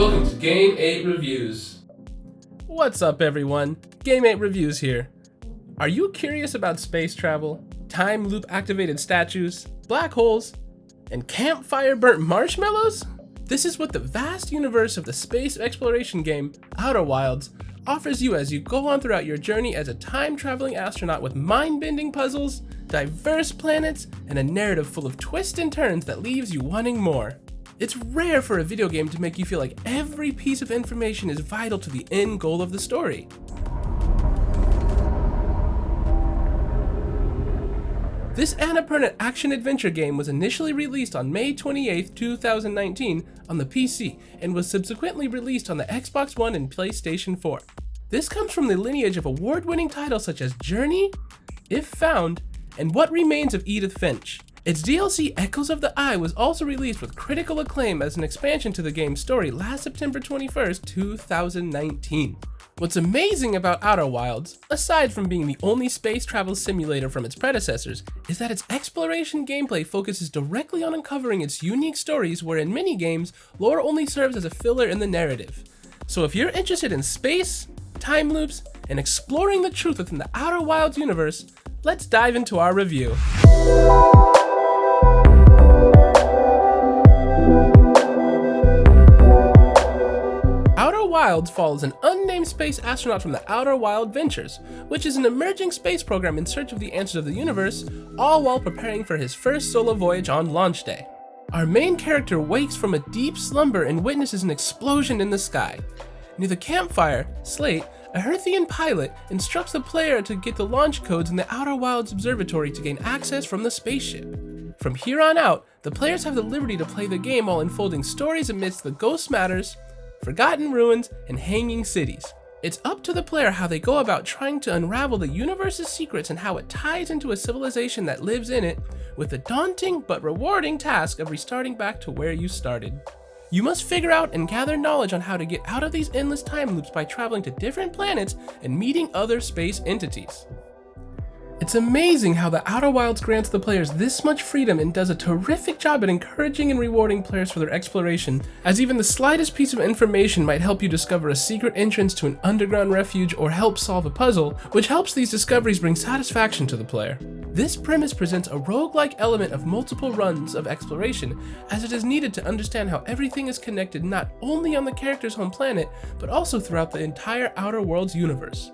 welcome to Game 8 Reviews. What's up everyone, Game 8 Reviews here. Are you curious about space travel, time loop activated statues, black holes, and campfire burnt marshmallows? This is what the vast universe of the space exploration game, Outer Wilds, offers you as you go on throughout your journey as a time-traveling astronaut with mind-bending puzzles, diverse planets, and a narrative full of twists and turns that leaves you wanting more. It's rare for a video game to make you feel like every piece of information is vital to the end goal of the story. This Annapurna action-adventure game was initially released on May 28, 2019 on the PC and was subsequently released on the Xbox One and PlayStation 4. This comes from the lineage of award-winning titles such as Journey, If Found, and What Remains of Edith Finch. Its DLC Echoes of the Eye was also released with critical acclaim as an expansion to the game's story last September 21st, 2019. What's amazing about Outer Wilds, aside from being the only space travel simulator from its predecessors, is that its exploration gameplay focuses directly on uncovering its unique stories, where in many games, lore only serves as a filler in the narrative. So if you're interested in space, time loops, and exploring the truth within the Outer Wilds universe, let's dive into our review. Outer Wilds follows an unnamed space astronaut from the Outer Wild Ventures, which is an emerging space program in search of the answers of the universe, all while preparing for his first solo voyage on launch day. Our main character wakes from a deep slumber and witnesses an explosion in the sky. Near the campfire, Slate, a Herthian pilot, instructs the player to get the launch codes in the Outer Wilds Observatory to gain access from the spaceship. From here on out, the players have the liberty to play the game while unfolding stories amidst the ghost matters, forgotten ruins, and hanging cities. It's up to the player how they go about trying to unravel the universe's secrets and how it ties into a civilization that lives in it, with the daunting but rewarding task of restarting back to where you started. You must figure out and gather knowledge on how to get out of these endless time loops by traveling to different planets and meeting other space entities. It's amazing how the Outer Wilds grants the players this much freedom and does a terrific job at encouraging and rewarding players for their exploration, as even the slightest piece of information might help you discover a secret entrance to an underground refuge or help solve a puzzle, which helps these discoveries bring satisfaction to the player. This premise presents a roguelike element of multiple runs of exploration, as it is needed to understand how everything is connected not only on the character's home planet, but also throughout the entire Outer Worlds universe.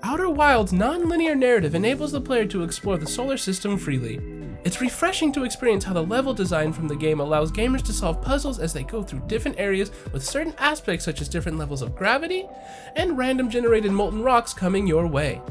Outer Wilds' non-linear narrative enables the player to explore the solar system freely. It's refreshing to experience how the level design from the game allows gamers to solve puzzles as they go through different areas, with certain aspects such as different levels of gravity and random generated molten rocks coming your way.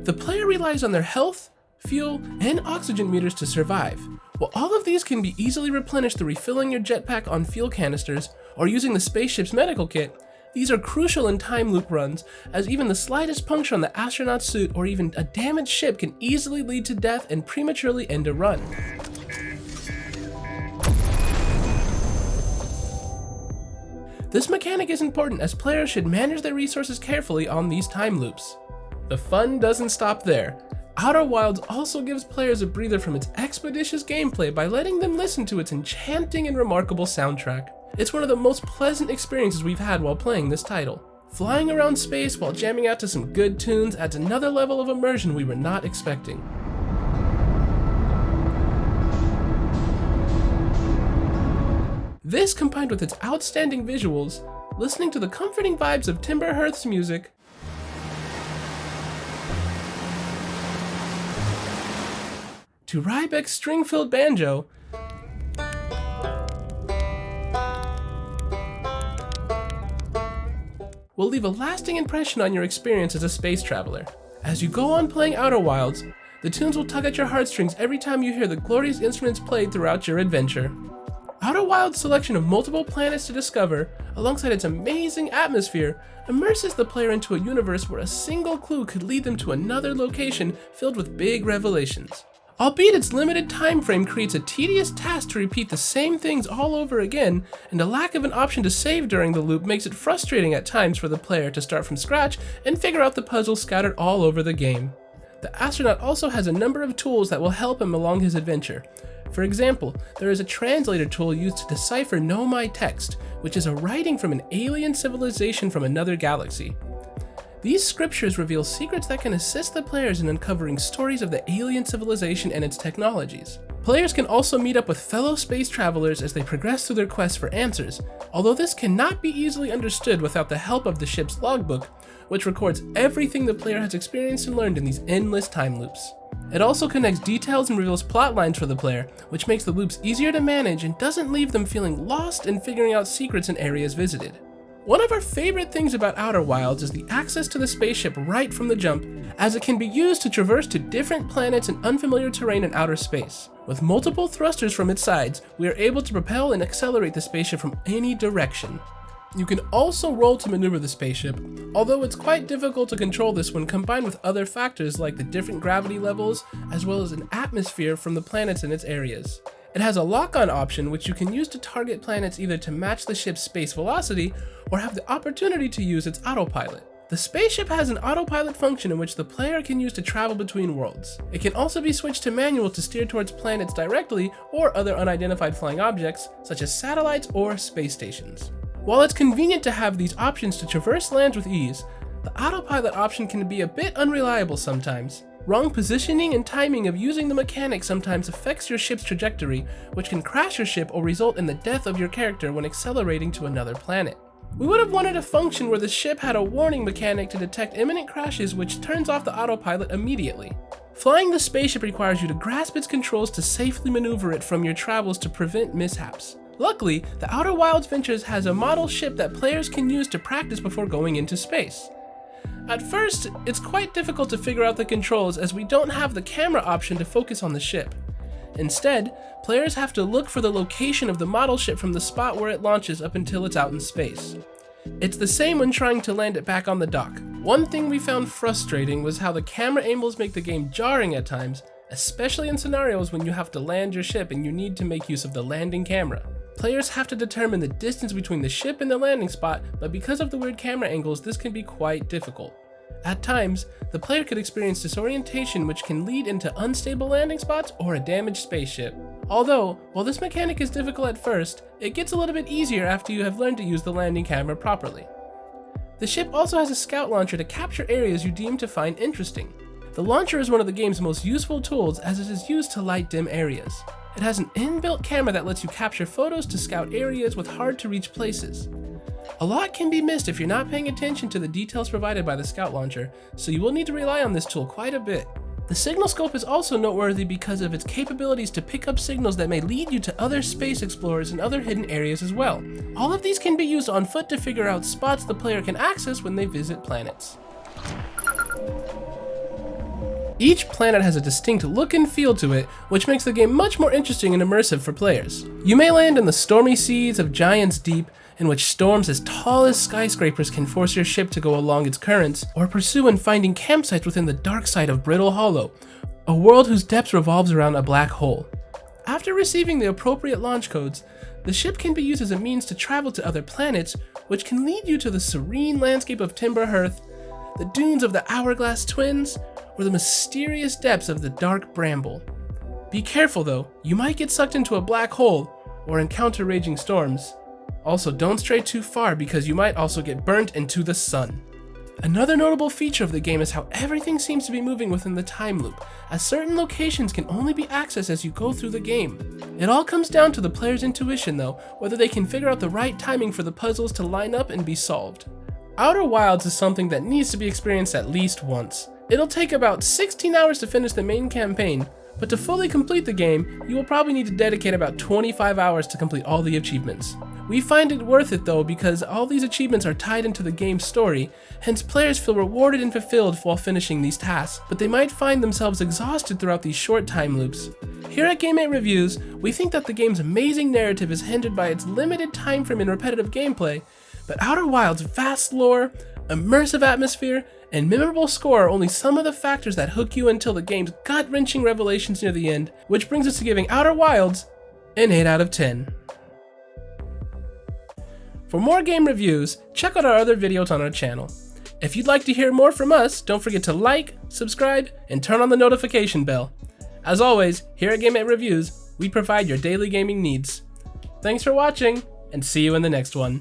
The player relies on their health, fuel, and oxygen meters to survive. While all of these can be easily replenished through refilling your jetpack on fuel canisters or using the spaceship's medical kit, these are crucial in time loop runs, as even the slightest puncture on the astronaut's suit or even a damaged ship can easily lead to death and prematurely end a run. This mechanic is important, as players should manage their resources carefully on these time loops. The fun doesn't stop there. Outer Wilds also gives players a breather from its expeditious gameplay by letting them listen to its enchanting and remarkable soundtrack. It's one of the most pleasant experiences we've had while playing this title. Flying around space while jamming out to some good tunes adds another level of immersion we were not expecting. This, combined with its outstanding visuals, listening to the comforting vibes of Timber Hearth's music, to Rybeck's string-filled banjo, will leave a lasting impression on your experience as a space traveler. As you go on playing Outer Wilds, the tunes will tug at your heartstrings every time you hear the glorious instruments played throughout your adventure. Outer Wilds' selection of multiple planets to discover, alongside its amazing atmosphere, immerses the player into a universe where a single clue could lead them to another location filled with big revelations. Albeit its limited time frame creates a tedious task to repeat the same things all over again, and a lack of an option to save during the loop makes it frustrating at times for the player to start from scratch and figure out the puzzles scattered all over the game. The astronaut also has a number of tools that will help him along his adventure. For example, there is a translator tool used to decipher Nomai text, which is a writing from an alien civilization from another galaxy. These scriptures reveal secrets that can assist the players in uncovering stories of the alien civilization and its technologies. Players can also meet up with fellow space travelers as they progress through their quests for answers, although this cannot be easily understood without the help of the ship's logbook, which records everything the player has experienced and learned in these endless time loops. It also connects details and reveals plot lines for the player, which makes the loops easier to manage and doesn't leave them feeling lost in figuring out secrets in areas visited. One of our favorite things about Outer Wilds is the access to the spaceship right from the jump, as it can be used to traverse to different planets and unfamiliar terrain in outer space. With multiple thrusters from its sides, we are able to propel and accelerate the spaceship from any direction. You can also roll to maneuver the spaceship, although it's quite difficult to control this when combined with other factors like the different gravity levels, as well as an atmosphere from the planets in its areas. It has a lock-on option which you can use to target planets either to match the ship's space velocity or have the opportunity to use its autopilot. The spaceship has an autopilot function in which the player can use to travel between worlds. It can also be switched to manual to steer towards planets directly or other unidentified flying objects such as satellites or space stations. While it's convenient to have these options to traverse lands with ease, the autopilot option can be a bit unreliable sometimes. Wrong positioning and timing of using the mechanic sometimes affects your ship's trajectory, which can crash your ship or result in the death of your character when accelerating to another planet. We would have wanted a function where the ship had a warning mechanic to detect imminent crashes, which turns off the autopilot immediately. Flying the spaceship requires you to grasp its controls to safely maneuver it from your travels to prevent mishaps. Luckily, the Outer Wilds Ventures has a model ship that players can use to practice before going into space. At first, it's quite difficult to figure out the controls as we don't have the camera option to focus on the ship. Instead, players have to look for the location of the model ship from the spot where it launches up until it's out in space. It's the same when trying to land it back on the dock. One thing we found frustrating was how the camera angles make the game jarring at times, especially in scenarios when you have to land your ship and you need to make use of the landing camera. Players have to determine the distance between the ship and the landing spot, but because of the weird camera angles, this can be quite difficult. At times, the player could experience disorientation, which can lead into unstable landing spots or a damaged spaceship. Although, while this mechanic is difficult at first, it gets a little bit easier after you have learned to use the landing camera properly. The ship also has a scout launcher to capture areas you deem to find interesting. The launcher is one of the game's most useful tools as it is used to light dim areas. It has an inbuilt camera that lets you capture photos to scout areas with hard to reach places. A lot can be missed if you're not paying attention to the details provided by the scout launcher, so you will need to rely on this tool quite a bit. The signal scope is also noteworthy because of its capabilities to pick up signals that may lead you to other space explorers and other hidden areas as well. All of these can be used on foot to figure out spots the player can access when they visit planets. Each planet has a distinct look and feel to it, which makes the game much more interesting and immersive for players. You may land in the stormy seas of Giant's Deep, in which storms as tall as skyscrapers can force your ship to go along its currents, or pursue and finding campsites within the dark side of Brittle Hollow, a world whose depths revolves around a black hole. After receiving the appropriate launch codes, the ship can be used as a means to travel to other planets, which can lead you to the serene landscape of Timber Hearth, the dunes of the Hourglass Twins, or the mysterious depths of the Dark Bramble. Be careful though, you might get sucked into a black hole, or encounter raging storms. Also, don't stray too far because you might also get burnt into the sun. Another notable feature of the game is how everything seems to be moving within the time loop, as certain locations can only be accessed as you go through the game. It all comes down to the player's intuition though, whether they can figure out the right timing for the puzzles to line up and be solved. Outer Wilds is something that needs to be experienced at least once. It'll take about 16 hours to finish the main campaign, but to fully complete the game, you will probably need to dedicate about 25 hours to complete all the achievements. We find it worth it though because all these achievements are tied into the game's story, hence players feel rewarded and fulfilled while finishing these tasks, but they might find themselves exhausted throughout these short time loops. Here at Game 8 Reviews, we think that the game's amazing narrative is hindered by its limited time frame and repetitive gameplay, but Outer Wilds' vast lore, immersive atmosphere, and memorable score are only some of the factors that hook you until the game's gut-wrenching revelations near the end, which brings us to giving Outer Wilds an 8 out of 10. For more game reviews, check out our other videos on our channel. If you'd like to hear more from us, don't forget to like, subscribe, and turn on the notification bell. As always, here at Game 8 Reviews, we provide your daily gaming needs. Thanks for watching, and see you in the next one.